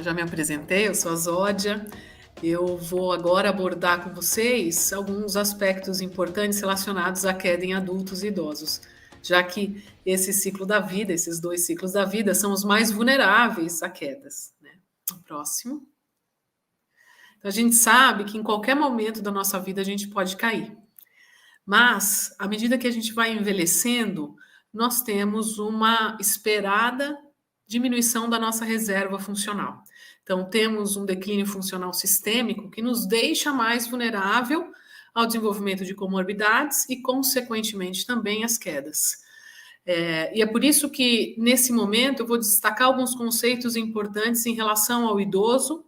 eu já me apresentei, eu sou a Zódia. Eu vou agora abordar com vocês alguns aspectos importantes relacionados à queda em adultos e idosos, já que esse ciclo da vida, esses dois ciclos da vida, são os mais vulneráveis a quedas, né? Próximo. Então, a gente sabe que em qualquer momento da nossa vida a gente pode cair, mas à medida que a gente vai envelhecendo, nós temos uma esperada diminuição da nossa reserva funcional. Então, temos um declínio funcional sistêmico que nos deixa mais vulnerável ao desenvolvimento de comorbidades e, consequentemente, também às quedas. E é por isso que, nesse momento, eu vou destacar alguns conceitos importantes em relação ao idoso,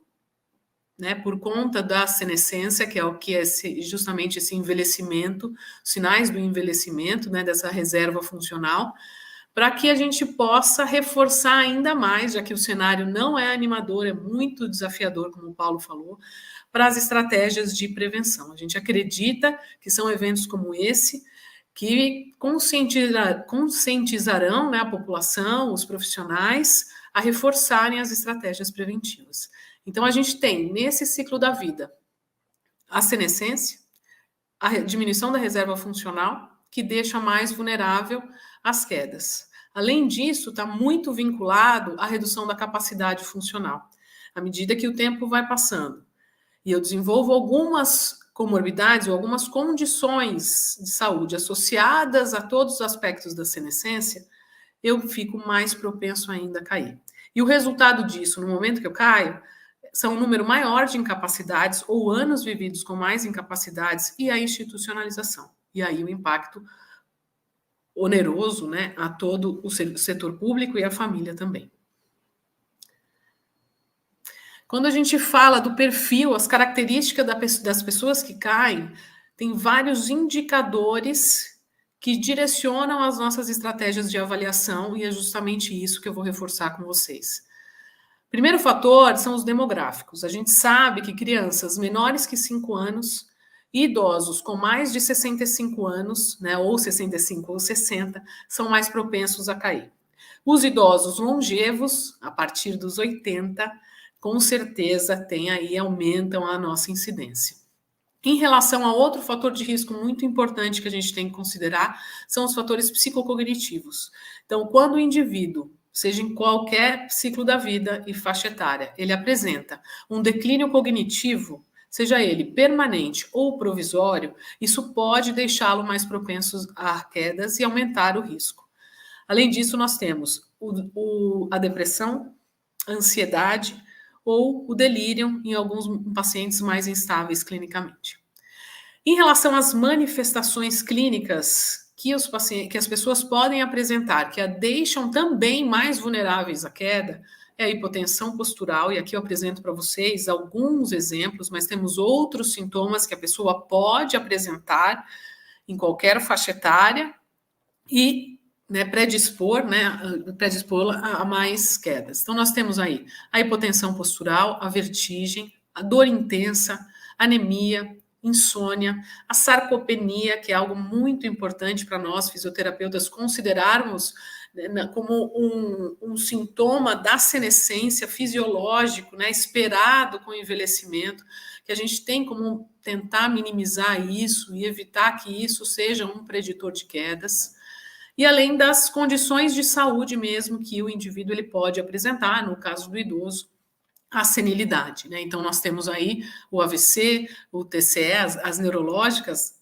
né, por conta da senescência, que é o que é justamente esse envelhecimento, sinais do envelhecimento, né, dessa reserva funcional, para que a gente possa reforçar ainda mais, já que o cenário não é animador, é muito desafiador, como o Paulo falou, para as estratégias de prevenção. A gente acredita que são eventos como esse que conscientizarão, né, a população, os profissionais, a reforçarem as estratégias preventivas. Então, a gente tem, nesse ciclo da vida, a senescência, a diminuição da reserva funcional, que deixa mais vulnerável às quedas. Além disso, está muito vinculado à redução da capacidade funcional. À medida que o tempo vai passando e eu desenvolvo algumas comorbidades ou algumas condições de saúde associadas a todos os aspectos da senescência, eu fico mais propenso ainda a cair. E o resultado disso, no momento que eu caio, são um número maior de incapacidades ou anos vividos com mais incapacidades e a institucionalização. E aí o impacto oneroso, né, a todo o setor público e a família também. Quando a gente fala do perfil, as características das pessoas que caem, tem vários indicadores que direcionam as nossas estratégias de avaliação e é justamente isso que eu vou reforçar com vocês. Primeiro fator são os demográficos. A gente sabe que crianças menores que 5 anos e idosos com mais de 65 anos, né, ou 65 ou 60, são mais propensos a cair. Os idosos longevos, a partir dos 80, com certeza aumentam a nossa incidência. Em relação a outro fator de risco muito importante que a gente tem que considerar, são os fatores psicocognitivos. Então, quando o indivíduo, seja em qualquer ciclo da vida e faixa etária, ele apresenta um declínio cognitivo, seja ele permanente ou provisório, isso pode deixá-lo mais propenso a quedas e aumentar o risco. Além disso, nós temos a depressão, a ansiedade ou o delírio em alguns pacientes mais instáveis clinicamente. Em relação às manifestações clínicas que as pessoas podem apresentar, que a deixam também mais vulneráveis à queda, é a hipotensão postural, e aqui eu apresento para vocês alguns exemplos, mas temos outros sintomas que a pessoa pode apresentar em qualquer faixa etária e predispor a mais quedas. Então, nós temos aí a hipotensão postural, a vertigem, a dor intensa, anemia, insônia, a sarcopenia, que é algo muito importante para nós, fisioterapeutas, considerarmos, né, como um sintoma da senescência fisiológico, né, esperado com o envelhecimento, que a gente tem como tentar minimizar isso e evitar que isso seja um preditor de quedas. E além das condições de saúde mesmo que o indivíduo ele pode apresentar, no caso do idoso, a senilidade, né? Então, nós temos aí o AVC, o TCE, as neurológicas,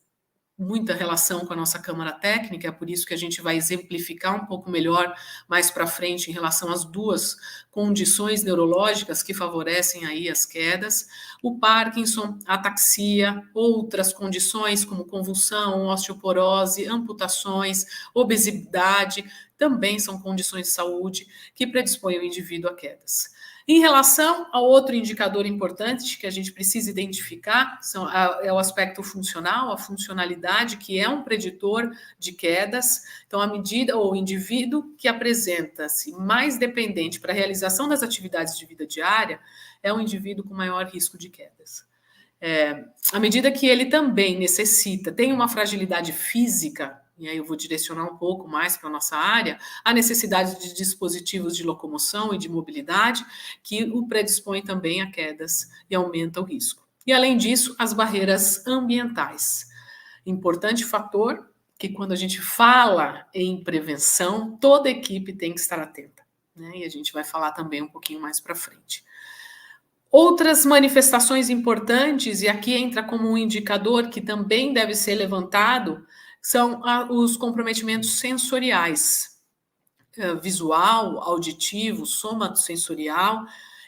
muita relação com a nossa Câmara Técnica, é por isso que a gente vai exemplificar um pouco melhor mais para frente em relação às duas condições neurológicas que favorecem aí as quedas, o Parkinson, a ataxia, outras condições como convulsão, osteoporose, amputações, obesidade, também são condições de saúde que predispõem o indivíduo a quedas. Em relação ao outro indicador importante que a gente precisa identificar, é o aspecto funcional, a funcionalidade, que é um preditor de quedas. Então, à medida, ou o indivíduo que apresenta-se mais dependente para a realização das atividades de vida diária, é um indivíduo com maior risco de quedas. À medida que ele também tem uma fragilidade física, e aí eu vou direcionar um pouco mais para a nossa área, a necessidade de dispositivos de locomoção e de mobilidade, que o predispõe também a quedas e aumenta o risco. E, além disso, as barreiras ambientais. Importante fator que, quando a gente fala em prevenção, toda equipe tem que estar atenta, né? E a gente vai falar também um pouquinho mais para frente. Outras manifestações importantes, e aqui entra como um indicador que também deve ser levantado, são os comprometimentos sensoriais, visual, auditivo, somatosensorial.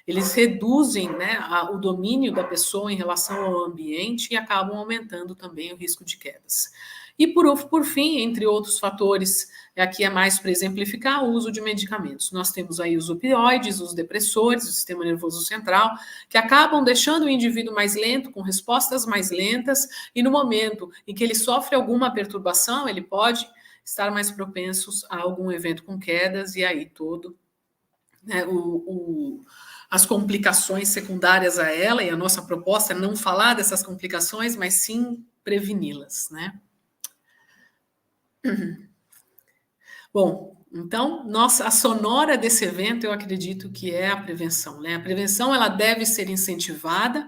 Eles reduzem, né, o domínio da pessoa em relação ao ambiente e acabam aumentando também o risco de quedas. E, por fim, entre outros fatores, aqui é mais para exemplificar o uso de medicamentos. Nós temos aí os opioides, os depressores, o sistema nervoso central, que acabam deixando o indivíduo mais lento, com respostas mais lentas, e no momento em que ele sofre alguma perturbação, ele pode estar mais propensos a algum evento com quedas, e aí todo, né, as complicações secundárias a ela, e a nossa proposta é não falar dessas complicações, mas sim preveni-las, né? Bom, então, a sonora desse evento, eu acredito que é a prevenção, né? A prevenção, ela deve ser incentivada,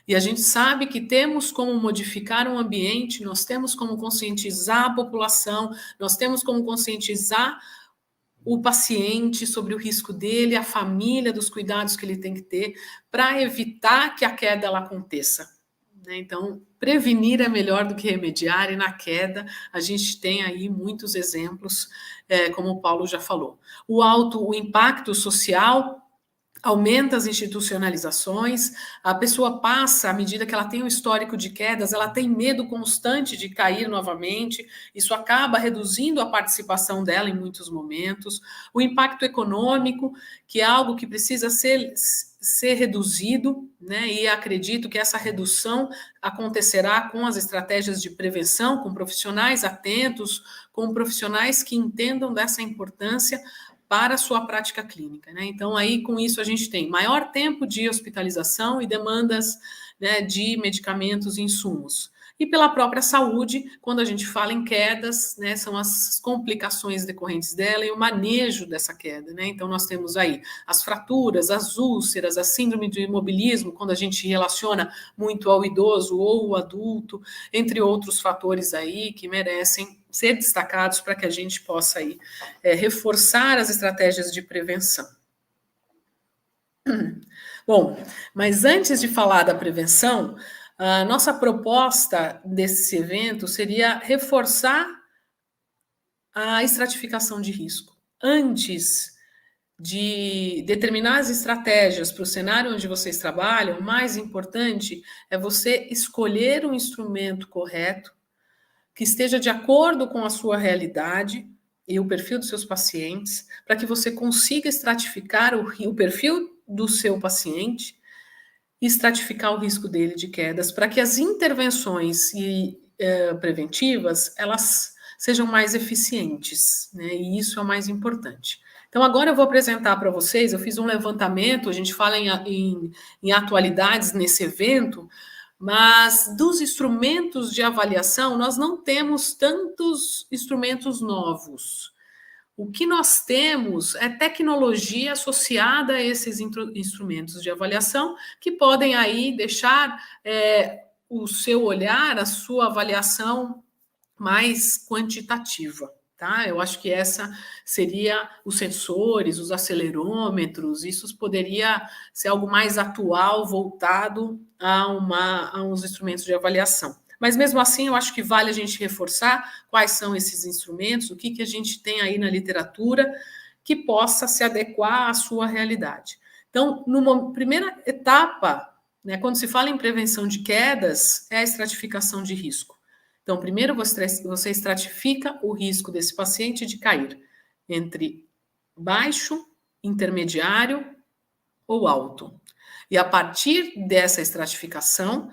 e a gente sabe que temos como modificar o ambiente, nós temos como conscientizar a população, nós temos como conscientizar o paciente sobre o risco dele, a família, dos cuidados que ele tem que ter, para evitar que a queda ela aconteça. Então, prevenir é melhor do que remediar, e na queda a gente tem aí muitos exemplos, como o Paulo já falou. O impacto social aumenta as institucionalizações, a pessoa passa, à medida que ela tem um histórico de quedas, ela tem medo constante de cair novamente, isso acaba reduzindo a participação dela em muitos momentos. O impacto econômico, que é algo que precisa ser reduzido, né? E acredito que essa redução acontecerá com as estratégias de prevenção, com profissionais atentos, com profissionais que entendam dessa importância para a sua prática clínica, né? Então, aí, com isso, a gente tem maior tempo de hospitalização e demandas, né, de medicamentos e insumos. E pela própria saúde, quando a gente fala em quedas, né, são as complicações decorrentes dela e o manejo dessa queda, né? Então, nós temos aí as fraturas, as úlceras, a síndrome de imobilismo, quando a gente relaciona muito ao idoso ou ao adulto, entre outros fatores aí que merecem ser destacados para que a gente possa aí, reforçar as estratégias de prevenção. Bom, mas antes de falar da prevenção, a nossa proposta desse evento seria reforçar a estratificação de risco. Antes de determinar as estratégias para o cenário onde vocês trabalham, o mais importante é você escolher um instrumento correto, que esteja de acordo com a sua realidade e o perfil dos seus pacientes, para que você consiga estratificar o perfil do seu paciente e estratificar o risco dele de quedas, para que as intervenções preventivas, elas sejam mais eficientes, né? E isso é o mais importante. Então, agora eu vou apresentar para vocês, eu fiz um levantamento, a gente fala em atualidades nesse evento, mas dos instrumentos de avaliação, nós não temos tantos instrumentos novos. O que nós temos é tecnologia associada a esses instrumentos de avaliação, que podem aí deixar o seu olhar, a sua avaliação mais quantitativa. Tá? Eu acho que essa seria os sensores, os acelerômetros, isso poderia ser algo mais atual, voltado a uns instrumentos de avaliação. Mas mesmo assim, eu acho que vale a gente reforçar quais são esses instrumentos, o que a gente tem aí na literatura que possa se adequar à sua realidade. Então, numa primeira etapa, né, quando se fala em prevenção de quedas, é a estratificação de risco. Então, primeiro você estratifica o risco desse paciente de cair entre baixo, intermediário ou alto. E a partir dessa estratificação,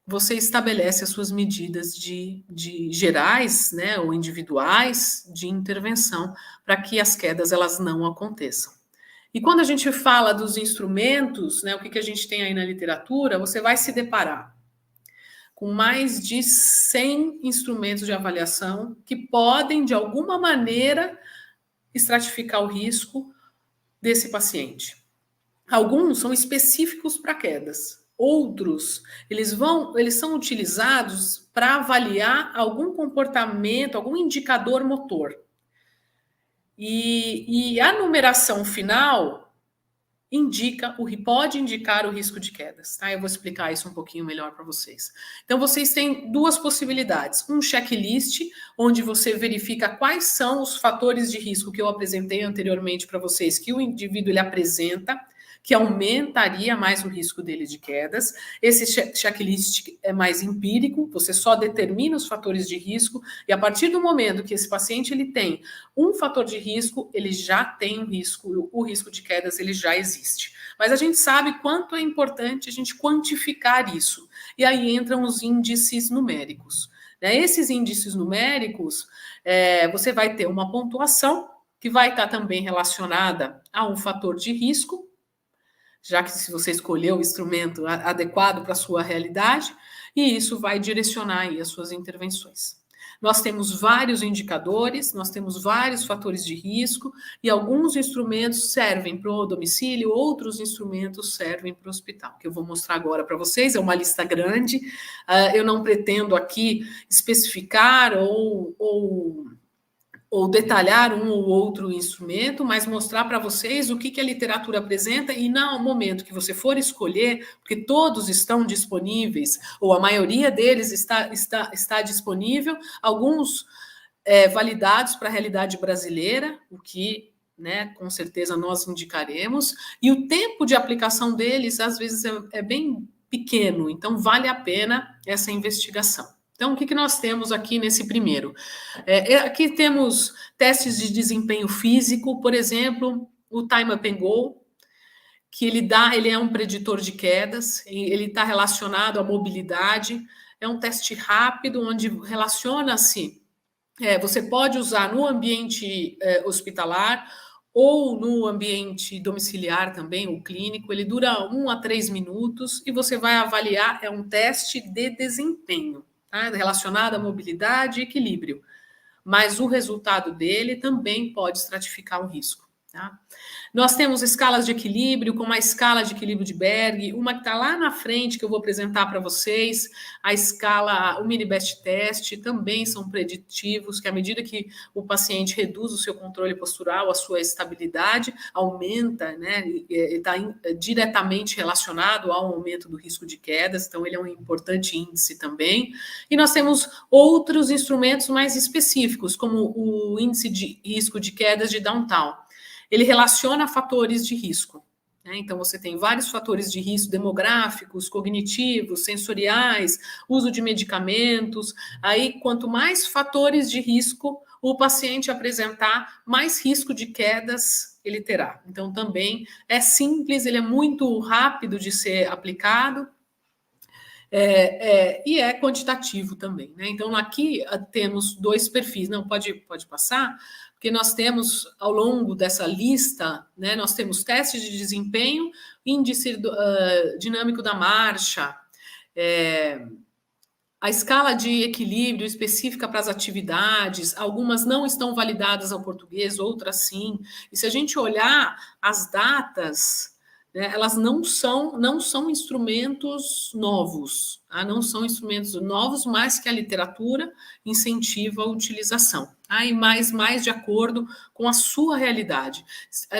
você estabelece as suas medidas de gerais, né, ou individuais de intervenção para que as quedas elas não aconteçam. E quando a gente fala dos instrumentos, né, o que a gente tem aí na literatura, você vai se deparar com mais de 100 instrumentos de avaliação que podem, de alguma maneira, estratificar o risco desse paciente. Alguns são específicos para quedas. Outros, eles são utilizados para avaliar algum comportamento, algum indicador motor. E a numeração final pode indicar o risco de quedas, tá? Eu vou explicar isso um pouquinho melhor para vocês. Então, vocês têm duas possibilidades. Um checklist, onde você verifica quais são os fatores de risco que eu apresentei anteriormente para vocês, que o indivíduo ele apresenta, que aumentaria mais o risco dele de quedas. Esse checklist é mais empírico, você só determina os fatores de risco, e a partir do momento que esse paciente ele tem um fator de risco, ele já tem um risco, o risco de quedas ele já existe. Mas a gente sabe quanto é importante a gente quantificar isso, e aí entram os índices numéricos. Esses índices numéricos, você vai ter uma pontuação que vai estar também relacionada a um fator de risco, já que se você escolheu o instrumento adequado para a sua realidade, e isso vai direcionar aí as suas intervenções. Nós temos vários indicadores, nós temos vários fatores de risco, e alguns instrumentos servem para o domicílio, outros instrumentos servem para o hospital, que eu vou mostrar agora para vocês, é uma lista grande, eu não pretendo aqui especificar ou detalhar um ou outro instrumento, mas mostrar para vocês o que a literatura apresenta, e no momento que você for escolher, porque todos estão disponíveis, ou a maioria deles está disponível, alguns validados para a realidade brasileira, o que, com certeza nós indicaremos, e o tempo de aplicação deles, às vezes, é bem pequeno, então vale a pena essa investigação. Então, o que nós temos aqui nesse primeiro? Aqui temos testes de desempenho físico, por exemplo, o Time Up and Go, que ele é um preditor de quedas, ele está relacionado à mobilidade, é um teste rápido, onde relaciona-se, você pode usar no ambiente hospitalar, ou no ambiente domiciliar também, o clínico, ele dura 1 a 3 minutos, e você vai avaliar, é um teste de desempenho, tá? Relacionado à mobilidade e equilíbrio, mas o resultado dele também pode estratificar o risco, tá? Nós temos escalas de equilíbrio, como a escala de equilíbrio de Berg, uma que está lá na frente, que eu vou apresentar para vocês, a escala, o mini best test, também são preditivos, que à medida que o paciente reduz o seu controle postural, a sua estabilidade aumenta, está diretamente relacionado ao aumento do risco de quedas, então ele é um importante índice também. E nós temos outros instrumentos mais específicos, como o índice de risco de quedas de Downtown. Ele relaciona fatores de risco, então você tem vários fatores de risco demográficos, cognitivos, sensoriais, uso de medicamentos. Aí, quanto mais fatores de risco o paciente apresentar, mais risco de quedas ele terá. Então, também é simples, ele é muito rápido de ser aplicado, e é quantitativo também, Então, aqui temos dois perfis. Não, pode passar, porque nós temos, ao longo dessa lista, nós temos testes de desempenho, índice dinâmico da marcha, a escala de equilíbrio específica para as atividades, algumas não estão validadas ao português, outras sim. E se a gente olhar as datas, elas não são instrumentos novos, tá? Não são instrumentos novos, mas que a literatura incentiva a utilização, tá? E mais de acordo com a sua realidade.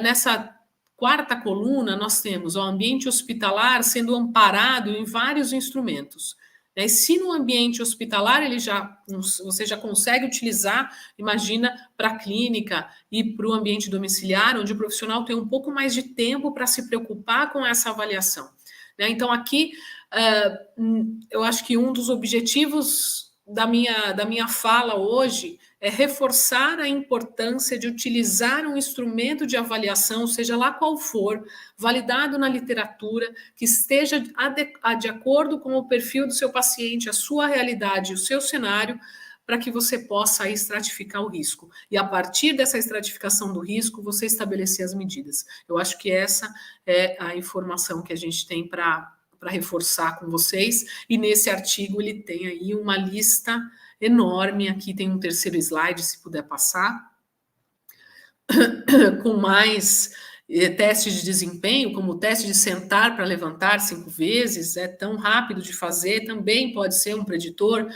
Nessa quarta coluna, nós temos o ambiente hospitalar sendo amparado em vários instrumentos. Se no ambiente hospitalar você já consegue utilizar, imagina para a clínica e para o ambiente domiciliar, onde o profissional tem um pouco mais de tempo para se preocupar com essa avaliação. Então, aqui, eu acho que um dos objetivos da minha fala hoje é reforçar a importância de utilizar um instrumento de avaliação, seja lá qual for, validado na literatura, que esteja de acordo com o perfil do seu paciente, a sua realidade, o seu cenário, para que você possa aí estratificar o risco. E a partir dessa estratificação do risco, você estabelecer as medidas. Eu acho que essa é a informação que a gente tem para para reforçar com vocês, e nesse artigo ele tem aí uma lista enorme, aqui tem um terceiro slide, se puder passar, com mais testes de desempenho, como o teste de sentar para levantar 5 vezes, é tão rápido de fazer, também pode ser um preditor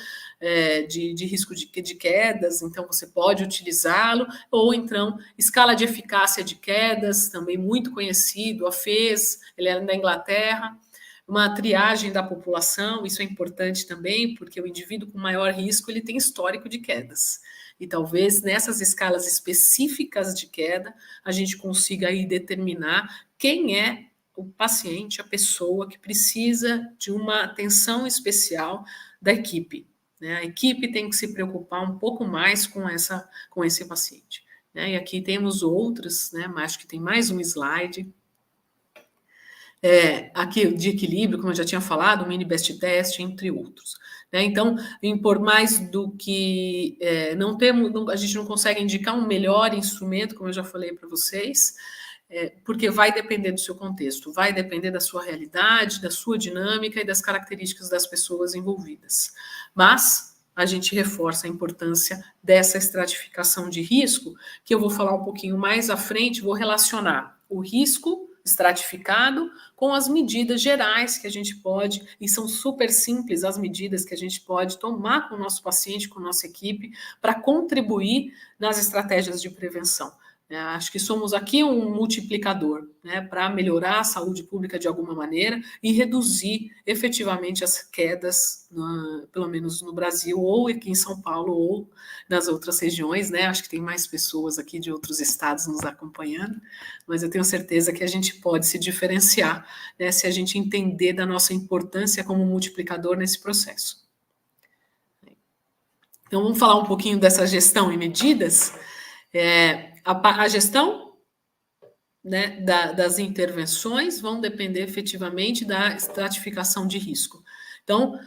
de risco de quedas, então você pode utilizá-lo, ou então escala de eficácia de quedas, também muito conhecido, a FES, ele é da Inglaterra, uma triagem da população, isso é importante também, porque o indivíduo com maior risco, ele tem histórico de quedas. E talvez nessas escalas específicas de queda, a gente consiga aí determinar quem é o paciente, a pessoa que precisa de uma atenção especial da equipe. Né? A equipe tem que se preocupar um pouco mais com esse paciente. Né? E aqui temos outros, né? Mas acho que tem mais um slide. Aqui de equilíbrio, como eu já tinha falado, o mini best test, entre outros. Né? Então, por mais do que a gente não consegue indicar um melhor instrumento, como eu já falei para vocês, porque vai depender do seu contexto, vai depender da sua realidade, da sua dinâmica e das características das pessoas envolvidas. Mas a gente reforça a importância dessa estratificação de risco, que eu vou falar um pouquinho mais à frente, vou relacionar o risco estratificado com as medidas gerais que a gente pode, e são super simples as medidas que a gente pode tomar com o nosso paciente, com a nossa equipe, para contribuir nas estratégias de prevenção. Acho que somos aqui um multiplicador, né, para melhorar a saúde pública de alguma maneira e reduzir efetivamente as quedas, pelo menos no Brasil, ou aqui em São Paulo, ou nas outras regiões, né? Acho que tem mais pessoas aqui de outros estados nos acompanhando, mas eu tenho certeza que a gente pode se diferenciar, né, se a gente entender da nossa importância como multiplicador nesse processo. Então, vamos falar um pouquinho dessa gestão e medidas. A gestão, né, das intervenções vão depender efetivamente da estratificação de risco. Então,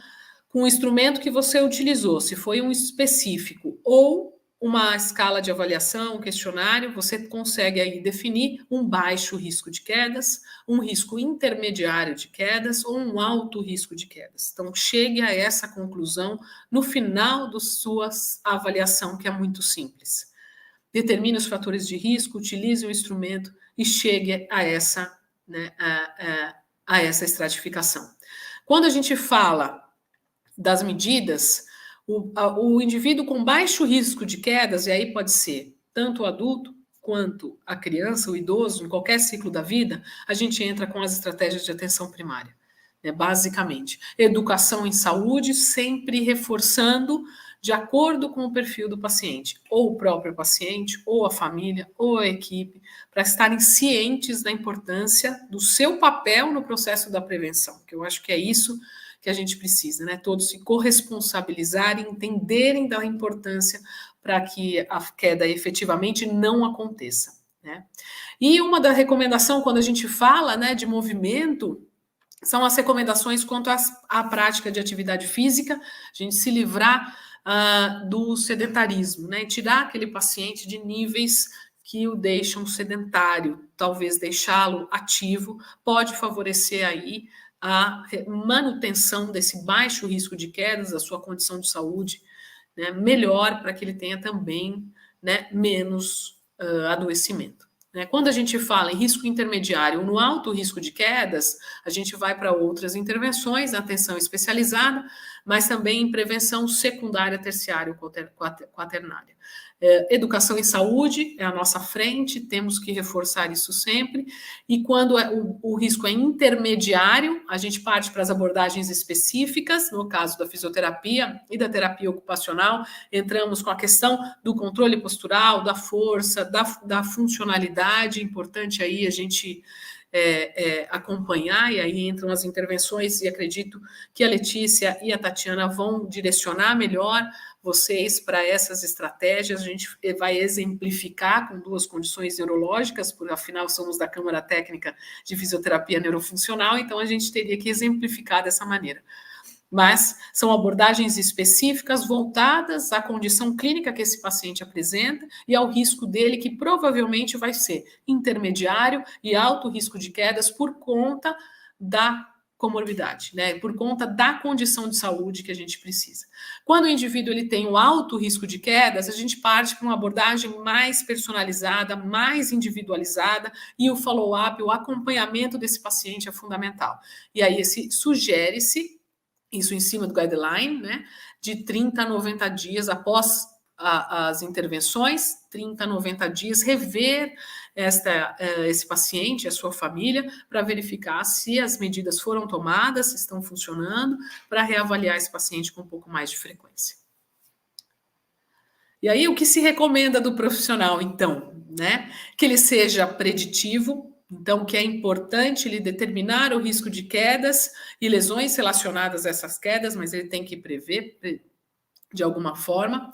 com o instrumento que você utilizou, se foi um específico ou uma escala de avaliação, um questionário, você consegue aí definir um baixo risco de quedas, um risco intermediário de quedas ou um alto risco de quedas. Então, chegue a essa conclusão no final da sua avaliação, que é muito simples. Determine os fatores de risco, utilize o instrumento e chegue a essa, né, a essa estratificação. Quando a gente fala das medidas, o indivíduo com baixo risco de quedas, e aí pode ser tanto o adulto quanto a criança, o idoso, em qualquer ciclo da vida, a gente entra com as estratégias de atenção primária, né, basicamente. Educação em saúde, sempre reforçando de acordo com o perfil do paciente, ou o próprio paciente, ou a família, ou a equipe, para estarem cientes da importância do seu papel no processo da prevenção, que eu acho que é isso que a gente precisa, né? Todos se corresponsabilizarem, entenderem da importância para que a queda efetivamente não aconteça, né? E uma da recomendação, quando a gente fala, né, de movimento, são as recomendações quanto à prática de atividade física, a gente se livrar do sedentarismo, né? Tirar aquele paciente de níveis que o deixam sedentário, talvez deixá-lo ativo, pode favorecer aí a manutenção desse baixo risco de quedas, da sua condição de saúde, né, melhor para que ele tenha também, né, menos adoecimento. Né? Quando a gente fala em risco intermediário ou no alto risco de quedas, a gente vai para outras intervenções, atenção especializada, mas também em prevenção secundária, terciária ou quaternária. Educação em saúde é a nossa frente, temos que reforçar isso sempre, e quando o risco é intermediário, a gente parte para as abordagens específicas, no caso da fisioterapia e da terapia ocupacional, entramos com a questão do controle postural, da força, da funcionalidade, importante aí a gente acompanhar, e aí entram as intervenções, e acredito que a Letícia e a Tatiana vão direcionar melhor vocês para essas estratégias. A gente vai exemplificar com 2 condições neurológicas, por afinal somos da Câmara Técnica de Fisioterapia Neurofuncional, então a gente teria que exemplificar dessa maneira. Mas são abordagens específicas voltadas à condição clínica que esse paciente apresenta e ao risco dele, que provavelmente vai ser intermediário e alto risco de quedas por conta da comorbidade, né? Por conta da condição de saúde que a gente precisa. Quando o indivíduo ele tem um alto risco de quedas, a gente parte para uma abordagem mais personalizada, mais individualizada, e o follow-up, o acompanhamento desse paciente é fundamental. E aí sugere-se, isso em cima do guideline, né, de 30 a 90 dias após as intervenções, 30 a 90 dias, rever esse paciente, a sua família, para verificar se as medidas foram tomadas, se estão funcionando, para reavaliar esse paciente com um pouco mais de frequência. E aí, o que se recomenda do profissional, então, né? Que ele seja preditivo, então, que é importante ele determinar o risco de quedas e lesões relacionadas a essas quedas, mas ele tem que prever de alguma forma,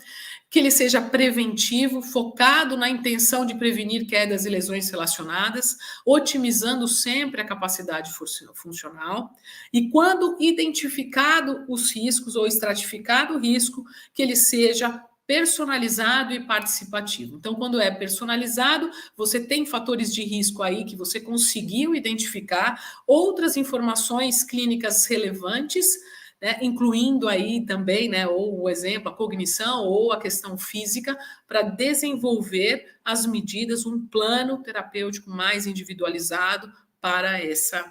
que ele seja preventivo, focado na intenção de prevenir quedas e lesões relacionadas, otimizando sempre a capacidade funcional, e quando identificado os riscos ou estratificado o risco, que ele seja personalizado e participativo. Então, quando é personalizado, você tem fatores de risco aí que você conseguiu identificar, outras informações clínicas relevantes, né, incluindo aí também, né, ou o exemplo, a cognição ou a questão física, para desenvolver as medidas, um plano terapêutico mais individualizado para essa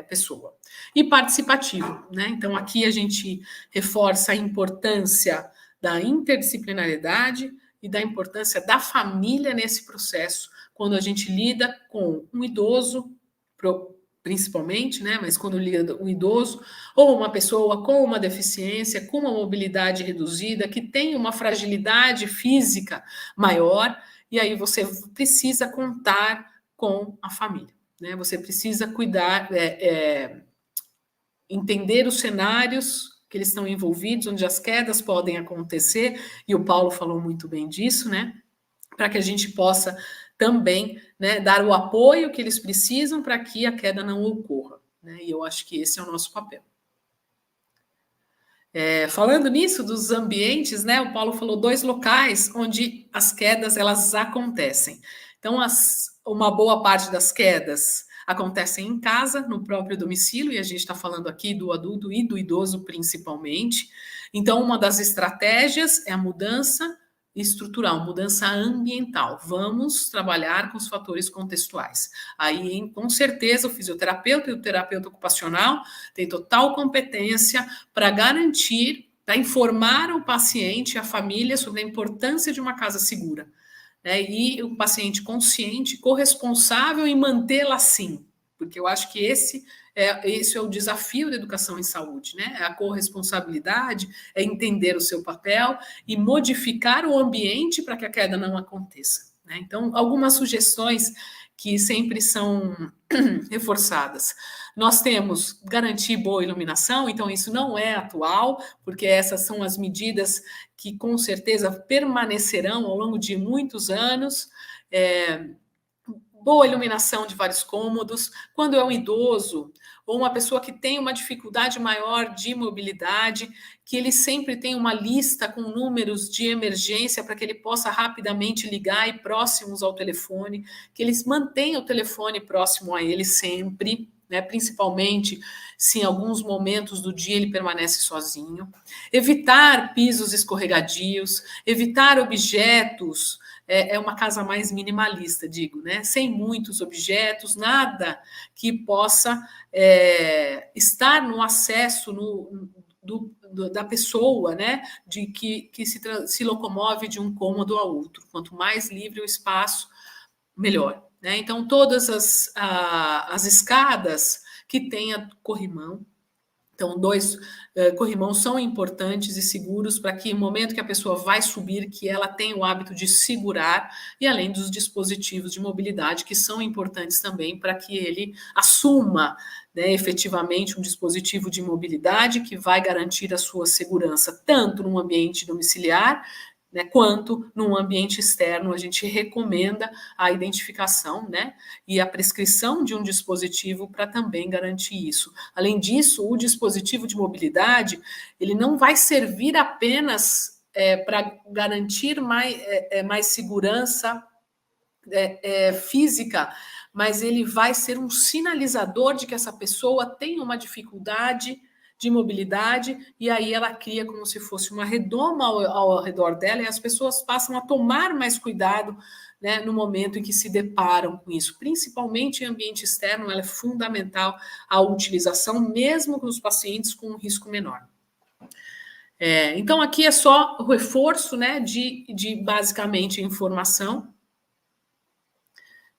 pessoa. E participativo, né? Então, aqui a gente reforça a importância da interdisciplinariedade e da importância da família nesse processo, quando a gente lida com um idoso, principalmente, né? Mas quando lida um idoso ou uma pessoa com uma deficiência, com uma mobilidade reduzida, que tem uma fragilidade física maior, e aí você precisa contar com a família, né? Você precisa cuidar, entender os cenários que eles estão envolvidos, onde as quedas podem acontecer, e o Paulo falou muito bem disso, né? Para que a gente possa também, né, dar o apoio que eles precisam para que a queda não ocorra, né? E eu acho que esse é o nosso papel. Falando nisso, dos ambientes, né, o Paulo falou 2 locais onde as quedas elas acontecem. Então, uma boa parte das quedas acontecem em casa, no próprio domicílio, e a gente está falando aqui do adulto e do idoso principalmente. Então, uma das estratégias é a mudança estrutural, mudança ambiental. Vamos trabalhar com os fatores contextuais. Aí, com certeza, o fisioterapeuta e o terapeuta ocupacional têm total competência para garantir, para informar o paciente e a família sobre a importância de uma casa segura, né? E o paciente consciente, corresponsável em mantê-la assim, porque eu acho que esse é o desafio da educação em saúde, né? A corresponsabilidade, é entender o seu papel e modificar o ambiente para que a queda não aconteça, né? Então, algumas sugestões que sempre são reforçadas. Nós temos garantir boa iluminação, então isso não é atual, porque essas são as medidas que com certeza permanecerão ao longo de muitos anos. Boa iluminação de vários cômodos. Quando é um idoso ou uma pessoa que tem uma dificuldade maior de mobilidade, que ele sempre tem uma lista com números de emergência para que ele possa rapidamente ligar e próximos ao telefone, que eles mantenham o telefone próximo a ele sempre, né? Principalmente se em alguns momentos do dia ele permanece sozinho. Evitar pisos escorregadios, evitar objetos. É uma casa mais minimalista, digo, né? Sem muitos objetos, nada que possa estar no acesso da pessoa, né? De que se locomove de um cômodo a outro. Quanto mais livre o espaço, melhor, né? Então, todas as escadas que tenha corrimão. Então, 2 corrimãos são importantes e seguros para que, no momento que a pessoa vai subir, que ela tenha o hábito de segurar, e além dos dispositivos de mobilidade, que são importantes também para que ele assuma, né, efetivamente um dispositivo de mobilidade que vai garantir a sua segurança, tanto no ambiente domiciliar, né, quanto num ambiente externo. A gente recomenda a identificação, né, e a prescrição de um dispositivo para também garantir isso. Além disso, o dispositivo de mobilidade, ele não vai servir apenas para garantir mais segurança física, mas ele vai ser um sinalizador de que essa pessoa tem uma dificuldade de mobilidade, e aí ela cria como se fosse uma redoma ao redor dela, e as pessoas passam a tomar mais cuidado, né, no momento em que se deparam com isso. Principalmente em ambiente externo, ela é fundamental a utilização, mesmo com os pacientes com um risco menor. Então, aqui é só o reforço, né, de basicamente informação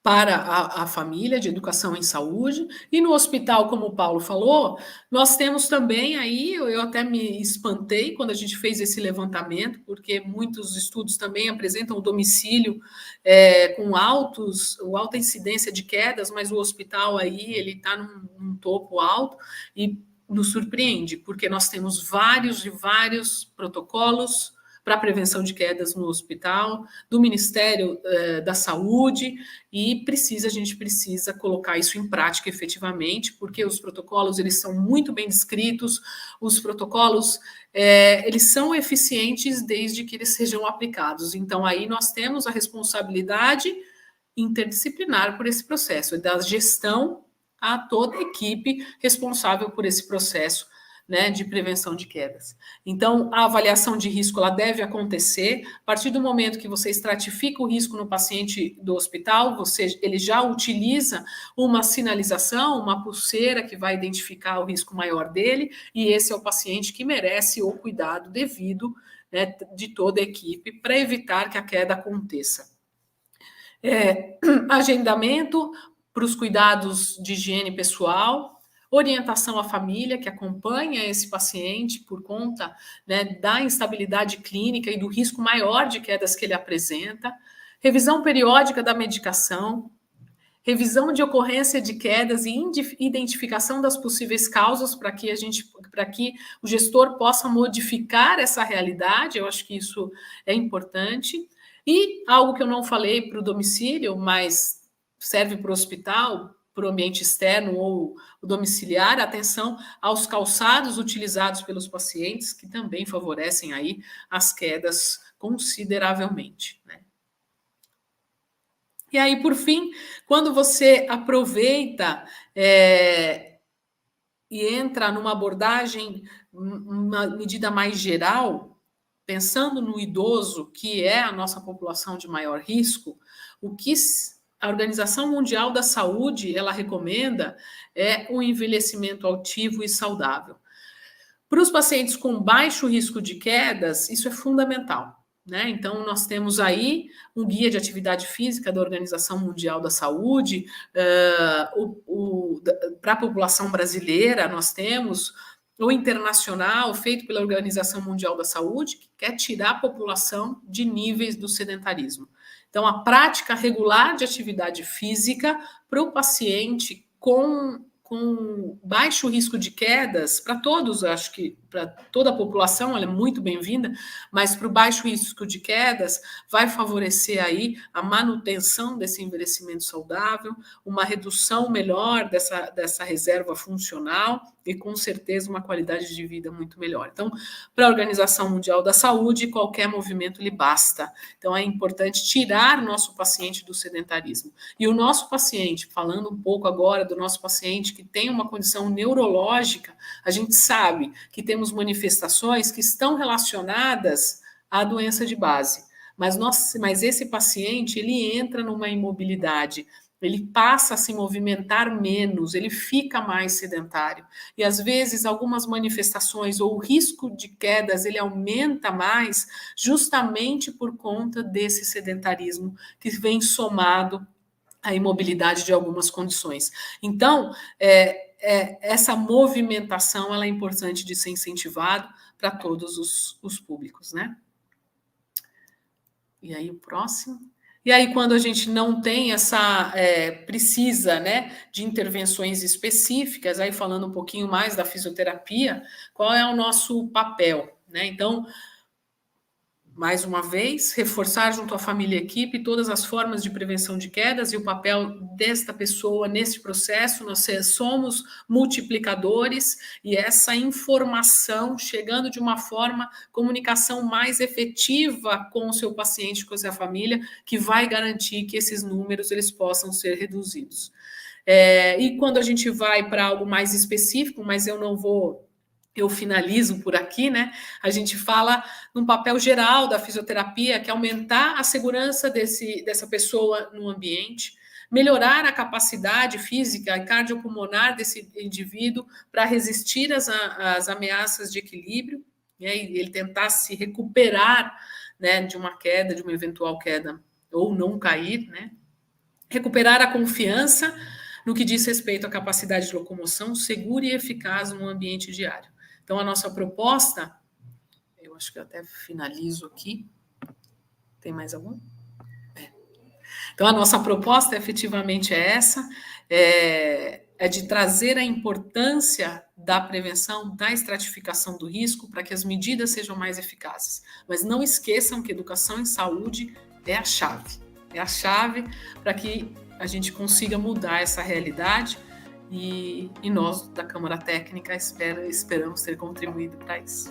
para a família, de educação em saúde. E no hospital, como o Paulo falou, nós temos também aí, eu até me espantei quando a gente fez esse levantamento, porque muitos estudos também apresentam o domicílio com alta incidência de quedas, mas o hospital aí, ele está num topo alto e nos surpreende, porque nós temos vários protocolos para prevenção de quedas no hospital, do Ministério da Saúde, e a gente precisa colocar isso em prática efetivamente, porque os protocolos eles são muito bem descritos, os protocolos eles são eficientes desde que eles sejam aplicados. Então, aí nós temos a responsabilidade interdisciplinar por esse processo, da gestão a toda a equipe responsável por esse processo, né, de prevenção de quedas. Então, a avaliação de risco ela deve acontecer a partir do momento que você estratifica o risco no paciente do hospital, ele já utiliza uma sinalização, uma pulseira que vai identificar o risco maior dele, e esse é o paciente que merece o cuidado devido, né, de toda a equipe para evitar que a queda aconteça. Agendamento para os cuidados de higiene pessoal, orientação à família que acompanha esse paciente por conta, né, da instabilidade clínica e do risco maior de quedas que ele apresenta, revisão periódica da medicação, revisão de ocorrência de quedas e identificação das possíveis causas para que o gestor possa modificar essa realidade. Eu acho que isso é importante. E algo que eu não falei para o domicílio, mas serve para o hospital, para o ambiente externo ou o domiciliar, atenção aos calçados utilizados pelos pacientes, que também favorecem aí as quedas consideravelmente, né? E aí, por fim, quando você aproveita e entra numa abordagem, uma medida mais geral, pensando no idoso, que é a nossa população de maior risco, o que a Organização Mundial da Saúde ela recomenda é o envelhecimento ativo e saudável. Para os pacientes com baixo risco de quedas, isso é fundamental, né? Então, nós temos aí um guia de atividade física da Organização Mundial da Saúde, para a população brasileira, nós temos o internacional, feito pela Organização Mundial da Saúde, que quer tirar a população de níveis do sedentarismo. Então, a prática regular de atividade física para o paciente com baixo risco de quedas, para todos, acho que para toda a população, ela é muito bem-vinda, mas para o baixo risco de quedas, vai favorecer aí a manutenção desse envelhecimento saudável, uma redução melhor dessa reserva funcional e, com certeza, uma qualidade de vida muito melhor. Então, para a Organização Mundial da Saúde, qualquer movimento lhe basta. Então, é importante tirar nosso paciente do sedentarismo. E o nosso paciente, falando um pouco agora do nosso paciente que tem uma condição neurológica, a gente sabe que temos manifestações que estão relacionadas à doença de base. Mas esse paciente, ele entra numa imobilidade, ele passa a se movimentar menos, ele fica mais sedentário. E, às vezes, algumas manifestações ou o risco de quedas, ele aumenta mais justamente por conta desse sedentarismo que vem somado à imobilidade de algumas condições. Então, essa movimentação ela é importante de ser incentivado para todos os públicos, né? E aí o próximo. E aí, quando a gente não tem precisa, né, de intervenções específicas, aí falando um pouquinho mais da fisioterapia, qual é o nosso papel, né? Então, mais uma vez, reforçar junto à família e equipe todas as formas de prevenção de quedas e o papel desta pessoa nesse processo. Nós somos multiplicadores e essa informação chegando de uma forma, comunicação mais efetiva com o seu paciente, com a sua família, que vai garantir que esses números eles possam ser reduzidos. E quando a gente vai para algo mais específico, mas eu finalizo por aqui, né? A gente fala num papel geral da fisioterapia, que é aumentar a segurança dessa pessoa no ambiente, melhorar a capacidade física e cardiopulmonar desse indivíduo para resistir às ameaças de equilíbrio, né? E ele tentar se recuperar, né, de uma queda, de uma eventual queda, ou não cair, né? Recuperar a confiança no que diz respeito à capacidade de locomoção segura e eficaz no ambiente diário. Então, a nossa proposta, eu acho que eu até finalizo aqui. Tem mais algum? Então, a nossa proposta efetivamente é essa, é de trazer a importância da prevenção, da estratificação do risco, para que as medidas sejam mais eficazes. Mas não esqueçam que educação em saúde é a chave para que a gente consiga mudar essa realidade e nós, da Câmara Técnica, esperamos ter contribuído para isso.